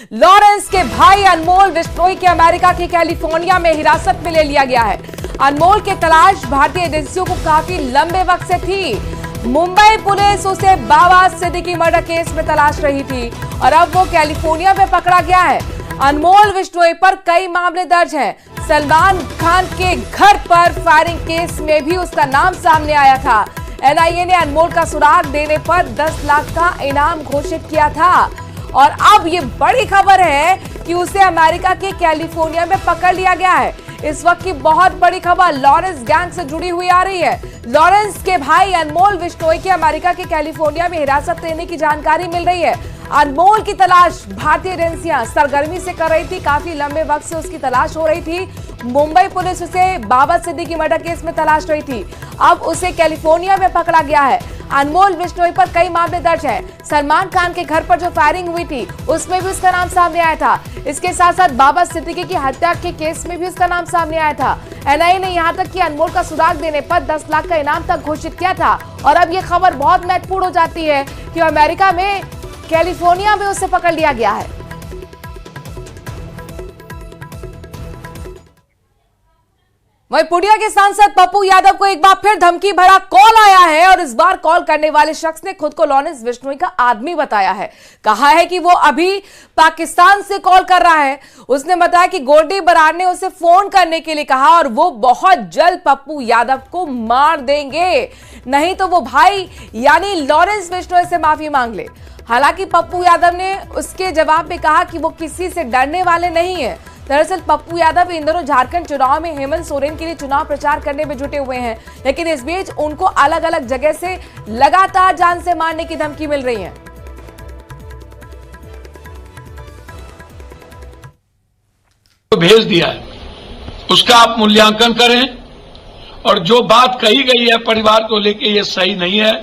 Lawrence के भाई अनमोल बिश्नोई के अमेरिका के कैलिफोर्निया में हिरासत में ले लिया गया है। अनमोल की तलाश भारतीय एजेंसियों को काफी लंबे वक्त से थी। मुंबई पुलिस उसे बाबा सिद्दीकी मर्डर केस में तलाश रही थी और अब वो कैलिफोर्निया में पकड़ा गया है। अनमोल बिश्नोई पर कई मामले दर्ज हैं। सलमान खान के घर पर फायरिंग केस में भी उसका नाम सामने आया था। एनआईए ने अनमोल का सुराग देने पर 10 लाख का इनाम घोषित किया था और अब ये बड़ी खबर है कि उसे अमेरिका के कैलिफोर्निया में पकड़ लिया गया है। इस वक्त की बहुत बड़ी खबर लॉरेंस गैंग से जुड़ी हुई आ रही है। लॉरेंस के भाई अनमोल बिश्नोई के अमेरिका के कैलिफोर्निया में हिरासत लेने की जानकारी मिल रही है। अनमोल की तलाश भारतीय एजेंसियां सरगर्मी से कर रही थी। काफी लंबे वक्त से उसकी तलाश हो रही थी। मुंबई पुलिस उसे बाबा सिद्दीकी मर्डर केस में तलाश रही थी। अब उसे कैलिफोर्निया में पकड़ा गया है। अनमोल बिश्नोई पर कई मामले दर्ज हैं। सलमान खान के घर पर जो फायरिंग हुई थी उसमें भी उसका नाम सामने आया था। इसके साथ साथ बाबा सिद्दीकी की हत्या के केस में भी उसका नाम सामने आया था। एनआईए ने यहां तक कि अनमोल का सुराग देने पर 10 लाख का इनाम तक घोषित किया था और अब यह खबर बहुत महत्वपूर्ण हो जाती है कि अमेरिका में कैलिफोर्निया में उसे पकड़ लिया गया है। वहीं पुडिया के सांसद पप्पू यादव को एक बार फिर धमकी भरा कॉल आया है और इस बार कॉल करने वाले शख्स ने खुद को लॉरेंस बिश्नोई का आदमी बताया है। कहा है कि वो अभी पाकिस्तान से कॉल कर रहा है। उसने बताया कि गोल्डी बरार ने उसे फोन करने के लिए कहा और वो बहुत जल्द पप्पू यादव को मार देंगे, नहीं तो वो भाई यानी लॉरेंस बिश्नोई से माफी मांग ले। हालांकि पप्पू यादव ने उसके जवाब में कहा कि वो किसी से डरने वाले नहीं है। दरअसल पप्पू यादव इन दोनों झारखंड चुनाव में हेमंत सोरेन के लिए चुनाव प्रचार करने में जुटे हुए हैं, लेकिन इस बीच उनको अलग अलग जगह से लगातार जान से मारने की धमकी मिल रही है। तो भेज दिया है, उसका आप मूल्यांकन करें और जो बात कही गई है परिवार को लेके ये सही नहीं है।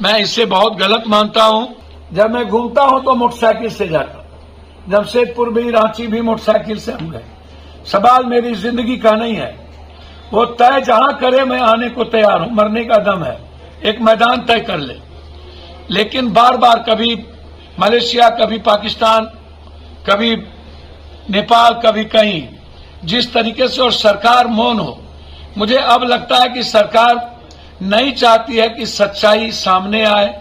मैं इसे बहुत गलत मानता हूं। जब मैं घूमता हूं तो मोटरसाइकिल से जाता हूं, जमशेदपुर भी रांची भी मोटरसाइकिल से हम गए। सवाल मेरी जिंदगी का नहीं है, वो तय जहां करे मैं आने को तैयार हूं। मरने का दम है, एक मैदान तय कर ले। लेकिन बार बार कभी मलेशिया, कभी पाकिस्तान, कभी नेपाल, कभी कहीं, जिस तरीके से और सरकार मौन हो। मुझे अब लगता है कि सरकार नहीं चाहती है कि सच्चाई सामने आए।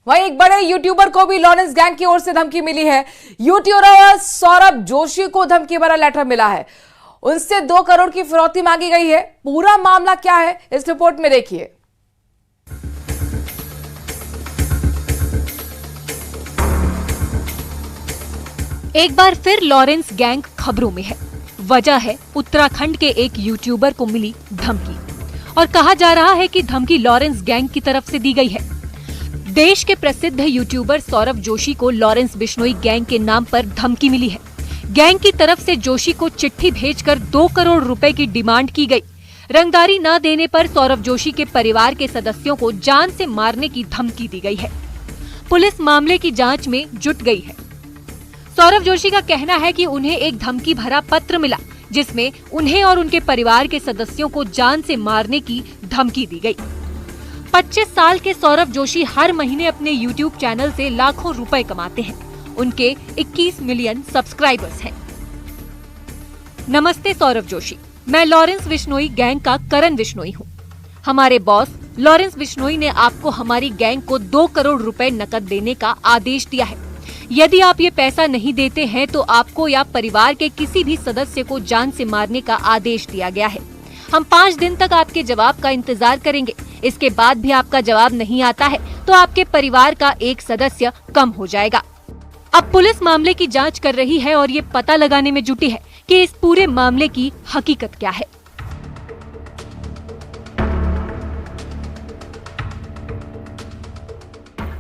वहीं एक बड़े यूट्यूबर को भी लॉरेंस गैंग की ओर से धमकी मिली है। यूट्यूबर सौरभ जोशी को धमकी भरा लेटर मिला है। उनसे 2 करोड़ की फिरौती मांगी गई है। पूरा मामला क्या है इस रिपोर्ट में देखिए। एक बार फिर लॉरेंस गैंग खबरों में है। वजह है उत्तराखंड के एक यूट्यूबर को मिली धमकी और कहा जा रहा है कि धमकी लॉरेंस गैंग की तरफ से दी गई है। देश के प्रसिद्ध यूट्यूबर सौरभ जोशी को लॉरेंस बिश्नोई गैंग के नाम पर धमकी मिली है। गैंग की तरफ से जोशी को चिट्ठी भेजकर 2 करोड़ रुपए की डिमांड की गई। रंगदारी न देने पर सौरभ जोशी के परिवार के सदस्यों को जान से मारने की धमकी दी गई है। पुलिस मामले की जांच में जुट गई है। सौरभ जोशी का कहना है कि उन्हें एक धमकी भरा पत्र मिला जिसमें उन्हें और उनके परिवार के सदस्यों को जान से मारने की धमकी दी गई। 25 साल के सौरभ जोशी हर महीने अपने YouTube चैनल से लाखों रुपए कमाते हैं। उनके 21 मिलियन सब्सक्राइबर्स हैं। नमस्ते सौरभ जोशी, मैं लॉरेंस बिश्नोई गैंग का करण बिश्नोई हूँ। हमारे बॉस लॉरेंस बिश्नोई ने आपको हमारी गैंग को 2 करोड़ रुपए नकद देने का आदेश दिया है। यदि आप ये पैसा नहीं देते हैं तो आपको या परिवार के किसी भी सदस्य को जान से मारने का आदेश दिया गया है। हम 5 दिन तक आपके जवाब का इंतजार करेंगे। इसके बाद भी आपका जवाब नहीं आता है तो आपके परिवार का एक सदस्य कम हो जाएगा। अब पुलिस मामले की जांच कर रही है और ये पता लगाने में जुटी है कि इस पूरे मामले की हकीकत क्या है।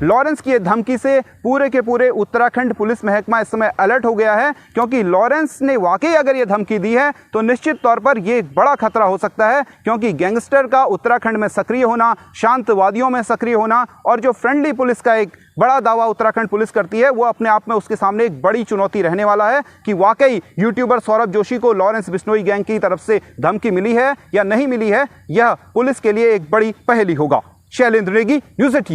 लॉरेंस की धमकी से पूरे के पूरे उत्तराखंड पुलिस महकमा इस समय अलर्ट हो गया है, क्योंकि लॉरेंस ने वाकई अगर ये धमकी दी है तो निश्चित तौर पर ये एक बड़ा खतरा हो सकता है, क्योंकि गैंगस्टर का उत्तराखंड में सक्रिय होना, शांतवादियों में सक्रिय होना और जो फ्रेंडली पुलिस का एक बड़ा दावा उत्तराखंड पुलिस करती है, वो अपने आप में उसके सामने एक बड़ी चुनौती रहने वाला है कि वाकई यूट्यूबर सौरभ जोशी को लॉरेंस बिश्नोई गैंग की तरफ से धमकी मिली है या नहीं मिली है। यह पुलिस के लिए एक बड़ी पहेली होगा। शैलेंद्र नेगी, न्यूज़ 18।